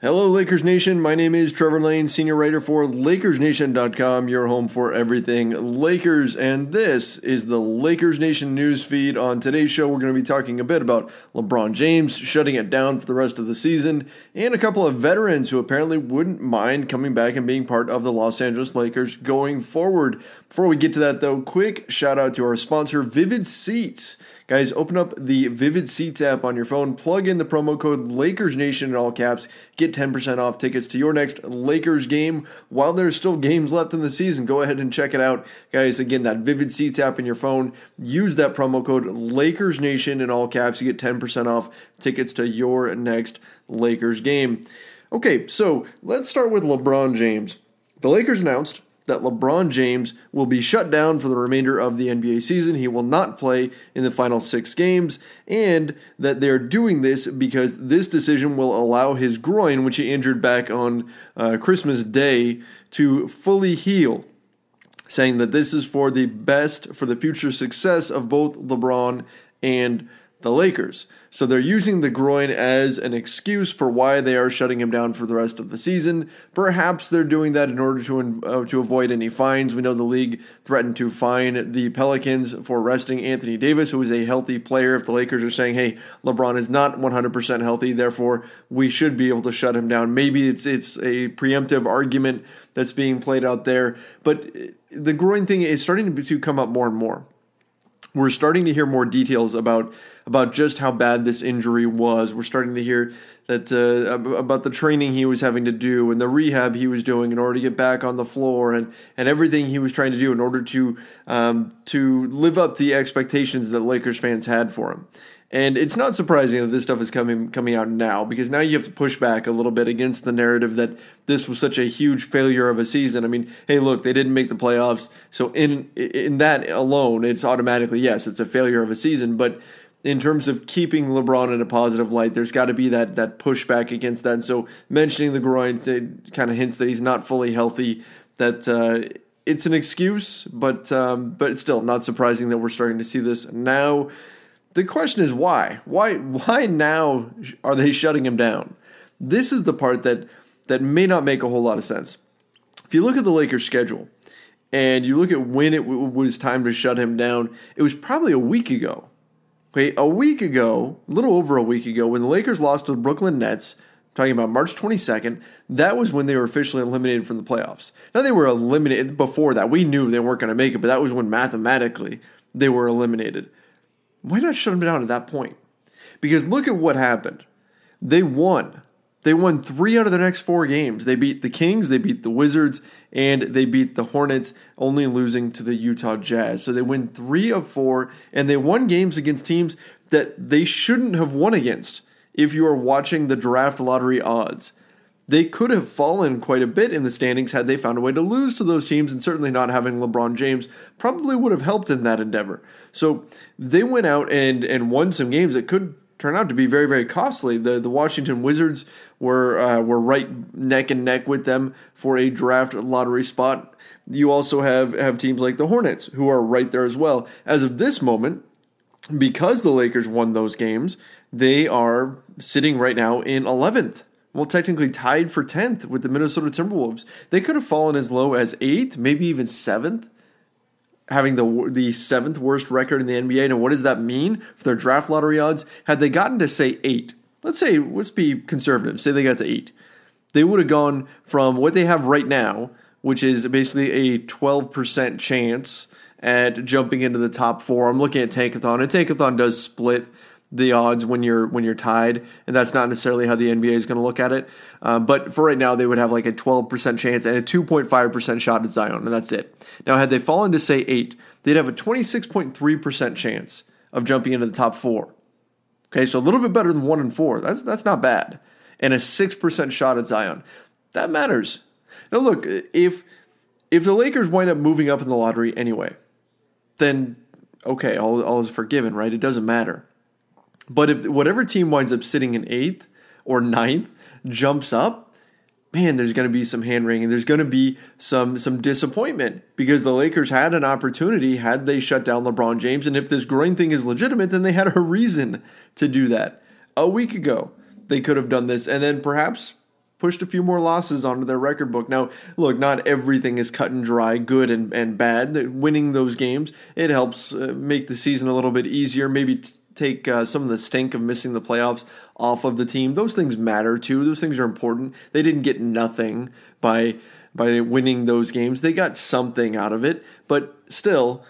Hello, Lakers Nation. My name is Trevor Lane, senior writer for LakersNation.com, your home for everything Lakers. And this is the Lakers Nation news feed. On today's show, we're going to be talking a bit about LeBron James shutting it down for the rest of the season, and a couple of veterans who apparently wouldn't mind coming back and being part of the Los Angeles Lakers going forward. Before we get to that, though, quick shout out to our sponsor, Vivid Seats. Guys, open up the Vivid Seats app on your phone, plug in the promo code LakersNation in all caps, get 10% off tickets to your next Lakers game while there's still games left in the season. Go ahead and check it out. Guys, again, that Vivid Seats app in your phone, use that promo code LakersNation in all caps. You get 10% off tickets to your next Lakers game. Okay, so let's start with LeBron James. The Lakers announced that LeBron James will be shut down for the remainder of the NBA season. He will not play in the final 6 games, and that they're doing this because this decision will allow his groin, which he injured back on Christmas Day, to fully heal, saying that this is for the best, for the future success of both LeBron and the Lakers. So they're using the groin as an excuse for why they are shutting him down for the rest of the season. Perhaps they're doing that in order to avoid any fines. We know the league threatened to fine the Pelicans for resting Anthony Davis, who is a healthy player. If the Lakers are saying, hey, LeBron is not 100% healthy, therefore we should be able to shut him down. Maybe it's a preemptive argument that's being played out there. But the groin thing is starting to come up more and more. We're starting to hear more details about just how bad this injury was. We're starting to hear that about the training he was having to do and the rehab he was doing in order to get back on the floor and everything he was trying to do in order to live up to the expectations that Lakers fans had for him. And it's not surprising that this stuff is coming out now, because now you have to push back a little bit against the narrative that this was such a huge failure of a season. I mean, hey, look, they didn't make the playoffs, so in that alone, it's automatically, yes, it's a failure of a season. But in terms of keeping LeBron in a positive light, there's got to be that pushback against that. And so mentioning the groin kind of hints that he's not fully healthy, that it's an excuse, but it's still not surprising that we're starting to see this now. The question is why? Why now are they shutting him down? This is the part that may not make a whole lot of sense. If you look at the Lakers' schedule and you look at when it was time to shut him down, it was probably a week ago. Okay, a little over a week ago, when the Lakers lost to the Brooklyn Nets, talking about March 22nd, that was when they were officially eliminated from the playoffs. Now, they were eliminated before that. We knew they weren't going to make it, but that was when mathematically they were eliminated. Why not shut them down at that point? Because look at what happened. They won. They won 3 out of their next 4 games. They beat the Kings, they beat the Wizards, and they beat the Hornets, only losing to the Utah Jazz. So they win 3 of 4, and they won games against teams that they shouldn't have won against if you are watching the draft lottery odds. They could have fallen quite a bit in the standings had they found a way to lose to those teams, and certainly not having LeBron James probably would have helped in that endeavor. So they went out and won some games that could turn out to be very, very costly. The Washington Wizards were right neck and neck with them for a draft lottery spot. You also have teams like the Hornets, who are right there as well. As of this moment, because the Lakers won those games, they are sitting right now in 11th. Well, technically tied for 10th with the Minnesota Timberwolves. They could have fallen as low as 8th, maybe even 7th, having the 7th worst record in the NBA. Now, what does that mean for their draft lottery odds? Had they gotten to, say, 8, let's be conservative, say they got to 8, they would have gone from what they have right now, which is basically a 12% chance at jumping into the top 4. I'm looking at Tankathon, and Tankathon does split the odds when you're tied, and that's not necessarily how the NBA is going to look at it. But for right now, they would have like a 12% chance and a 2.5% shot at Zion, and that's it. Now, had they fallen to, say, 8, they'd have a 26.3% chance of jumping into the top 4. Okay, so a little bit better than 1 and 4. That's not bad. And a 6% shot at Zion. That matters. Now, look, if the Lakers wind up moving up in the lottery anyway, then, okay, all is forgiven, right? It doesn't matter. But if whatever team winds up sitting in 8th or 9th jumps up, man, there's going to be some hand-wringing. There's going to be some disappointment, because the Lakers had an opportunity had they shut down LeBron James. And if this groin thing is legitimate, then they had a reason to do that. A week ago, they could have done this, and then perhaps pushed a few more losses onto their record book. Now, look, not everything is cut and dry, good and bad. Winning those games, it helps make the season a little bit easier, maybe take some of the stink of missing the playoffs off of the team. Those things matter too. Those things are important. They didn't get nothing by winning those games. They got something out of it, but still,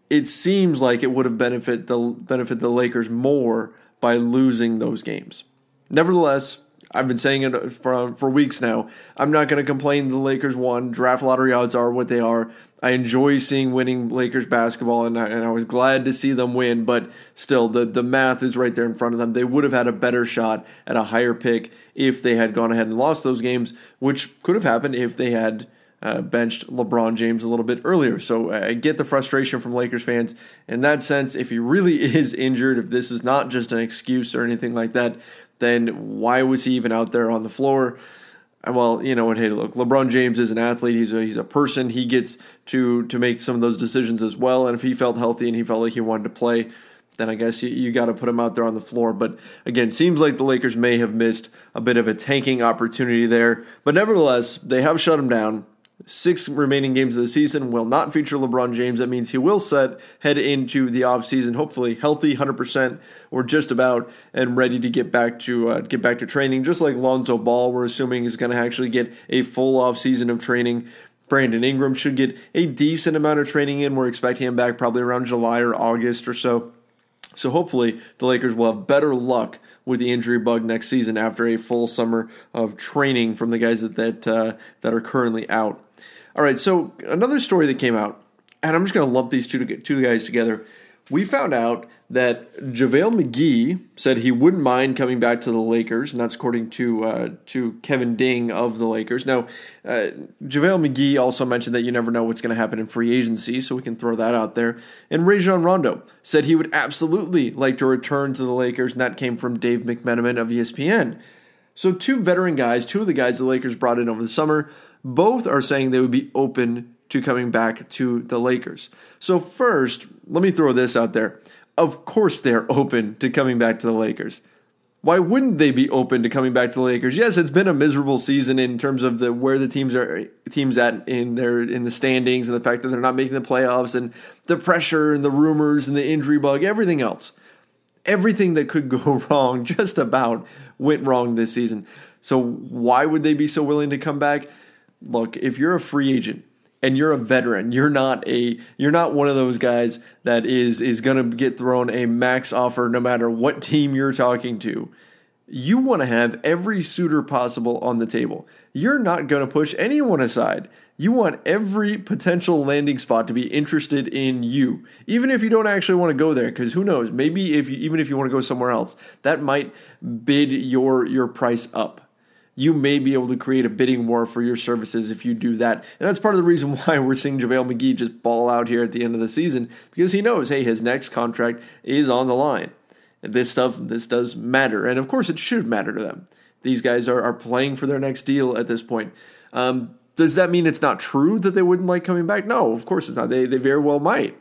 it seems like it would have benefit the Lakers more by losing those games. Nevertheless, I've been saying it for weeks now. I'm not going to complain the Lakers won. Draft lottery odds are what they are. I enjoy seeing winning Lakers basketball, and I was glad to see them win, but still, the math is right there in front of them. They would have had a better shot at a higher pick if they had gone ahead and lost those games, which could have happened if they had benched LeBron James a little bit earlier. So I get the frustration from Lakers fans in that sense. If he really is injured, if this is not just an excuse or anything like that, then why was he even out there on the floor? Well, you know what? Hey, look, LeBron James is an athlete. He's a person. He gets to make some of those decisions as well. And if he felt healthy and he felt like he wanted to play, then I guess you got to put him out there on the floor. But again, seems like the Lakers may have missed a bit of a tanking opportunity there. But nevertheless, they have shut him down. 6 remaining games of the season will not feature LeBron James. That means he will head into the offseason, hopefully healthy, 100% or just about, and ready to get back to training. Just like Lonzo Ball, we're assuming is going to actually get a full offseason of training. Brandon Ingram should get a decent amount of training in. We're expecting him back probably around July or August or so. So hopefully the Lakers will have better luck with the injury bug next season after a full summer of training from the guys that are currently out. All right, so another story that came out, and I'm just going to lump these two guys together. We found out that JaVale McGee said he wouldn't mind coming back to the Lakers, and that's according to Kevin Ding of the Lakers. Now, JaVale McGee also mentioned that you never know what's going to happen in free agency, so we can throw that out there. And Rajon Rondo said he would absolutely like to return to the Lakers, and that came from Dave McMenamin of ESPN. So 2 veteran guys, 2 of the guys the Lakers brought in over the summer, both are saying they would be open to coming back to the Lakers. So first, let me throw this out there. Of course they're open to coming back to the Lakers. Why wouldn't they be open to coming back to the Lakers? Yes, it's been a miserable season in terms of where the teams at in the standings, and the fact that they're not making the playoffs, and the pressure and the rumors and the injury bug, everything else. Everything that could go wrong just about went wrong this season. So why would they be so willing to come back? Look, if you're a free agent and you're a veteran, you're not one of those guys that is going to get thrown a max offer no matter what team you're talking to. You want to have every suitor possible on the table. You're not going to push anyone aside. You want every potential landing spot to be interested in you, even if you don't actually want to go there, because who knows, maybe even if you want to go somewhere else, that might bid your price up. You may be able to create a bidding war for your services if you do that. And that's part of the reason why we're seeing JaVale McGee just ball out here at the end of the season, because he knows, hey, his next contract is on the line. And this does matter. And of course, it should matter to them. These guys are playing for their next deal at this point. Does that mean it's not true that they wouldn't like coming back? No, of course it's not. They very well might.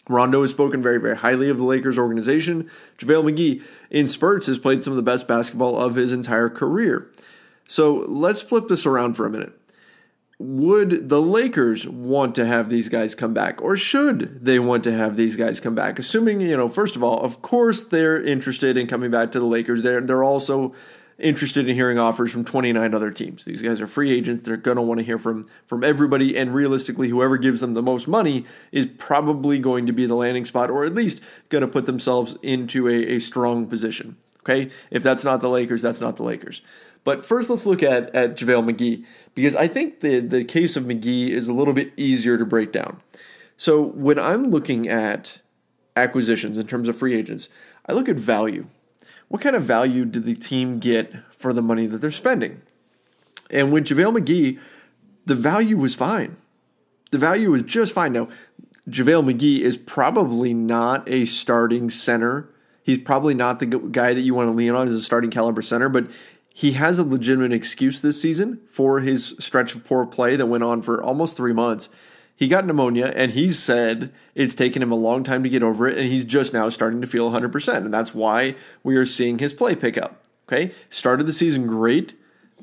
Rondo has spoken very, very highly of the Lakers organization. JaVale McGee, in spurts, has played some of the best basketball of his entire career. So let's flip this around for a minute. Would the Lakers want to have these guys come back, or should they want to have these guys come back? Assuming, first of all, of course they're interested in coming back to the Lakers. They're also interested in hearing offers from 29 other teams. These guys are free agents. They're going to want to hear from everybody, and realistically, whoever gives them the most money is probably going to be the landing spot, or at least going to put themselves into a strong position. Okay? If that's not the Lakers, that's not the Lakers. But first, let's look at JaVale McGee, because I think the case of McGee is a little bit easier to break down. So when I'm looking at acquisitions in terms of free agents, I look at value. What kind of value did the team get for the money that they're spending? And with JaVale McGee, the value was fine. The value was just fine. Now, JaVale McGee is probably not a starting center. He's probably not the guy that you want to lean on as a starting caliber center, but he has a legitimate excuse this season for his stretch of poor play that went on for almost 3 months. He got pneumonia, and he said it's taken him a long time to get over it, and he's just now starting to feel 100%, and that's why we are seeing his play pick up. Okay, started the season great,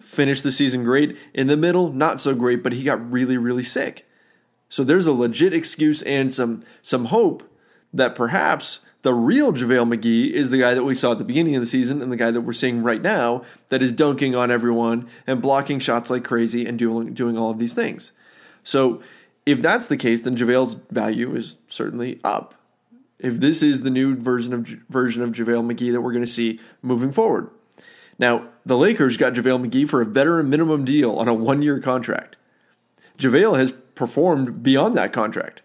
finished the season great. In the middle, not so great, but he got really, really sick. So there's a legit excuse and some hope that perhaps the real JaVale McGee is the guy that we saw at the beginning of the season and the guy that we're seeing right now that is dunking on everyone and blocking shots like crazy and doing all of these things. So if that's the case, then JaVale's value is certainly up. If this is the new version of JaVale McGee that we're going to see moving forward. Now, the Lakers got JaVale McGee for a veteran minimum deal on a 1-year contract. JaVale has performed beyond that contract,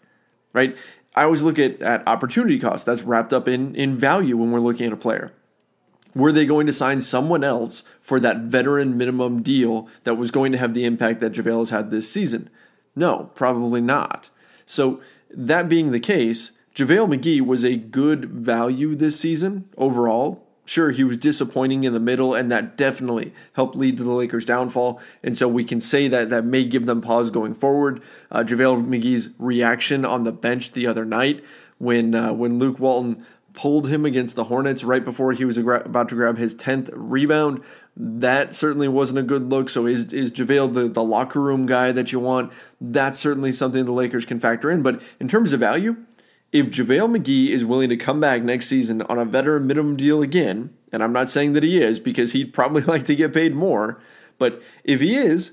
right? I always look at opportunity cost. That's wrapped up in value when we're looking at a player. Were they going to sign someone else for that veteran minimum deal that was going to have the impact that JaVale has had this season? No, probably not. So that being the case, JaVale McGee was a good value this season overall. Sure, he was disappointing in the middle, and that definitely helped lead to the Lakers' downfall. And so we can say that may give them pause going forward. JaVale McGee's reaction on the bench the other night when Luke Walton pulled him against the Hornets right before he was about to grab his 10th rebound, that certainly wasn't a good look. So is JaVale the locker room guy that you want? That's certainly something the Lakers can factor in. But in terms of value, if JaVale McGee is willing to come back next season on a veteran minimum deal again, and I'm not saying that he is because he'd probably like to get paid more, but if he is,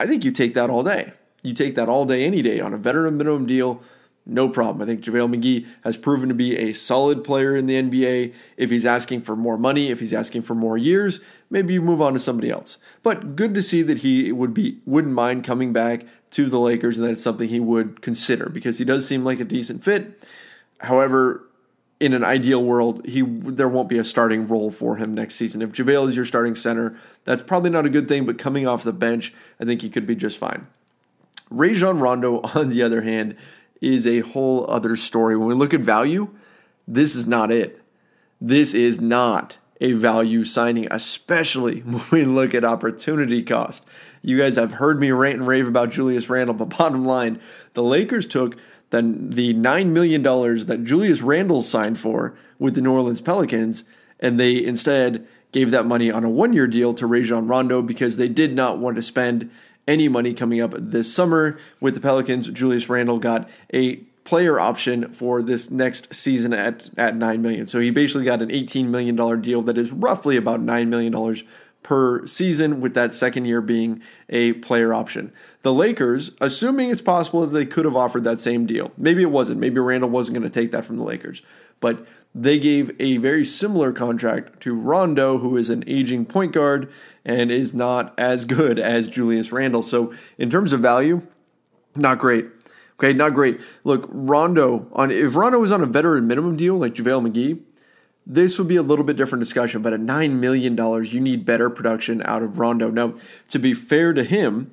I think you take that all day. You take that all day, any day on a veteran minimum deal, no problem. I think JaVale McGee has proven to be a solid player in the NBA. If he's asking for more money, if he's asking for more years, maybe you move on to somebody else. But good to see that he wouldn't mind coming back to the Lakers and that it's something he would consider because he does seem like a decent fit. However, in an ideal world, there won't be a starting role for him next season. If JaVale is your starting center, that's probably not a good thing, but coming off the bench, I think he could be just fine. Rajon Rondo, on the other hand, is a whole other story. When we look at value, this is not it. This is not a value signing, especially when we look at opportunity cost. You guys have heard me rant and rave about Julius Randle, but bottom line, the Lakers took the $9 million that Julius Randle signed for with the New Orleans Pelicans, and they instead gave that money on a 1-year deal to Rajon Rondo because they did not want to spend any money coming up this summer with the Pelicans. Julius Randle got a player option for this next season at $9 million. So he basically got an $18 million deal that is roughly about $9 million per season, with that second year being a player option. The Lakers, assuming it's possible that they could have offered that same deal. Maybe it wasn't. Maybe Randle wasn't going to take that from the Lakers. But they gave a very similar contract to Rondo, who is an aging point guard and is not as good as Julius Randle. So in terms of value, not great. Okay, not great. Look, if Rondo was on a veteran minimum deal like JaVale McGee, this would be a little bit different discussion, but at $9 million, you need better production out of Rondo. Now, to be fair to him,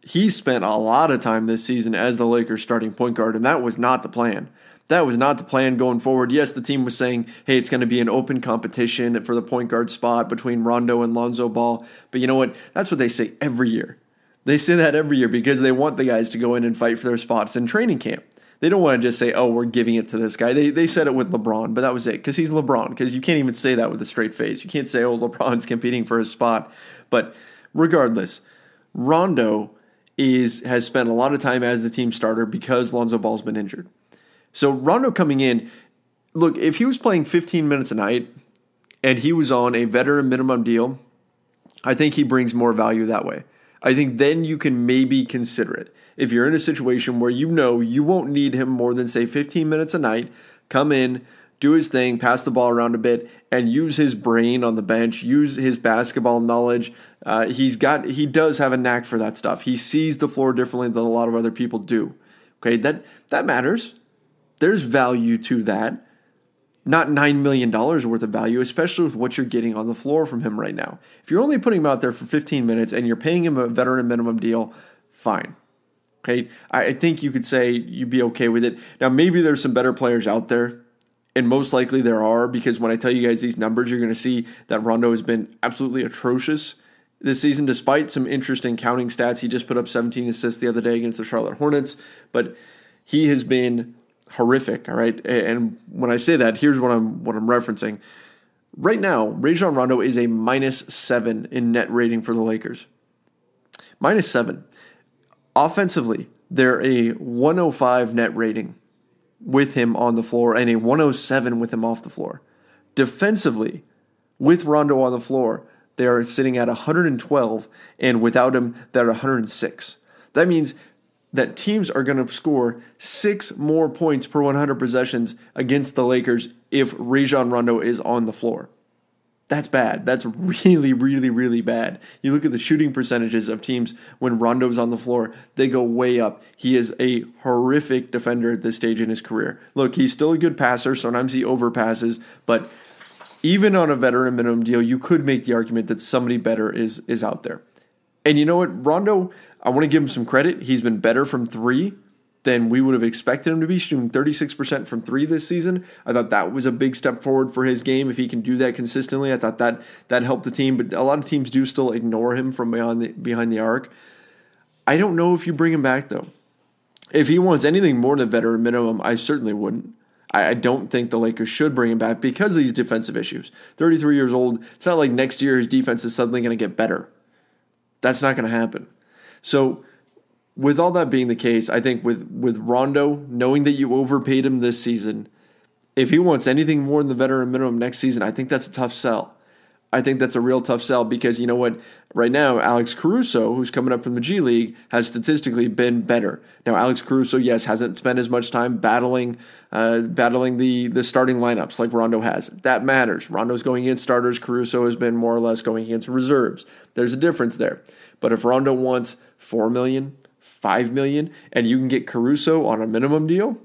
he spent a lot of time this season as the Lakers starting point guard, and that was not the plan. That was not the plan going forward. Yes, the team was saying, hey, it's going to be an open competition for the point guard spot between Rondo and Lonzo Ball, but you know what? That's what they say every year. They say that every year because they want the guys to go in and fight for their spots in training camp. They don't want to just say, oh, we're giving it to this guy. They said it with LeBron, but that was it because he's LeBron, because you can't even say that with a straight face. You can't say, oh, LeBron's competing for his spot. But regardless, Rondo has spent a lot of time as the team starter because Lonzo Ball's been injured. So Rondo coming in, look, if he was playing 15 minutes a night and he was on a veteran minimum deal, I think he brings more value that way. I think then you can maybe consider it. If you're in a situation where you know you won't need him more than, say, 15 minutes a night, come in, do his thing, pass the ball around a bit, and use his brain on the bench, use his basketball knowledge. He does have a knack for that stuff. He sees the floor differently than a lot of other people do. Okay, that matters. There's value to that. Not $9 million worth of value, especially with what you're getting on the floor from him right now. If you're only putting him out there for 15 minutes and you're paying him a veteran minimum deal, fine. Okay, I think you could say you'd be okay with it. Now, maybe there's some better players out there, and most likely there are, because when I tell you guys these numbers, you're going to see that Rondo has been absolutely atrocious this season, despite some interesting counting stats. He just put up 17 assists the other day against the Charlotte Hornets, but he has been horrific, all right? And when I say that, here's what I'm referencing. Right now, Rajon Rondo is a -7 in net rating for the Lakers. -7. Offensively, they're a 105 net rating with him on the floor and a 107 with him off the floor. Defensively, with Rondo on the floor, they are sitting at 112, and without him, they're at 106. That means that teams are going to score 6 more points per 100 possessions against the Lakers if Rajon Rondo is on the floor. That's bad. That's really, really, really bad. You look at the shooting percentages of teams when Rondo's on the floor, they go way up. He is a horrific defender at this stage in his career. Look, he's still a good passer. Sometimes he overpasses, but even on a veteran minimum deal, you could make the argument that somebody better is out there. And you know what? Rondo, I want to give him some credit. He's been better from 3 than we would have expected him to be, shooting 36% from 3 this season. I thought that was a big step forward for his game. If he can do that consistently, I thought that helped the team. But a lot of teams do still ignore him from behind the arc. I don't know if you bring him back, though. If he wants anything more than veteran minimum, I certainly wouldn't. I don't think the Lakers should bring him back because of these defensive issues. 33 years old, it's not like next year his defense is suddenly going to get better. That's not going to happen. So with all that being the case, I think with Rondo, knowing that you overpaid him this season, if he wants anything more than the veteran minimum next season, I think that's a tough sell. I think that's a real tough sell because you know what? Right now, Alex Caruso, who's coming up from the G League, has statistically been better. Now, Alex Caruso, yes, hasn't spent as much time battling the starting lineups like Rondo has. That matters. Rondo's going against starters. Caruso has been more or less going against reserves. There's a difference there. But if Rondo wants $4 million, $5 million, and you can get Caruso on a minimum deal,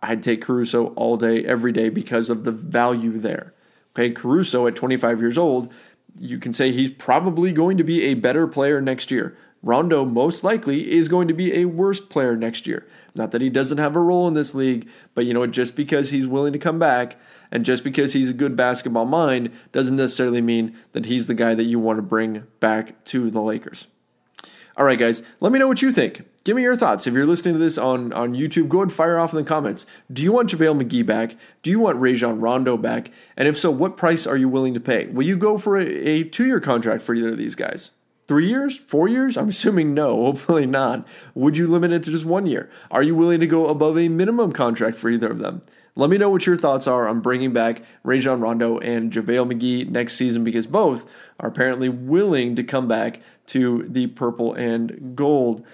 I'd take Caruso all day, every day because of the value there. Okay, Caruso at 25 years old, you can say he's probably going to be a better player next year. Rondo most likely is going to be a worse player next year. Not that he doesn't have a role in this league, but you know what, just because he's willing to come back and just because he's a good basketball mind doesn't necessarily mean that he's the guy that you want to bring back to the Lakers. All right, guys, let me know what you think. Give me your thoughts. If you're listening to this on YouTube, go ahead and fire off in the comments. Do you want JaVale McGee back? Do you want Rajon Rondo back? And if so, what price are you willing to pay? Will you go for a 2-year contract for either of these guys? 3 years? 4 years? I'm assuming no, hopefully not. Would you limit it to just 1 year? Are you willing to go above a minimum contract for either of them? Let me know what your thoughts are on bringing back Rajon Rondo and JaVale McGee next season because both are apparently willing to come back to the purple and gold.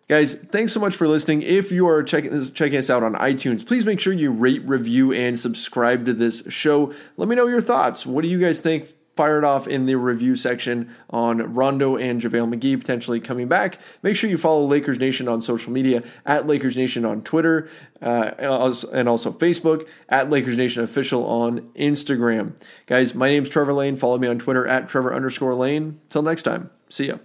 Guys, thanks so much for listening. If you are checking us out on iTunes, please make sure you rate, review, and subscribe to this show. Let me know your thoughts. What do you guys think? Fire it off in the review section on Rondo and JaVale McGee potentially coming back. Make sure you follow Lakers Nation on social media, at Lakers Nation on Twitter, and also Facebook, at Lakers Nation Official on Instagram. Guys, my name's Trevor Lane. Follow me on Twitter at Trevor_Lane. Till next time, see ya.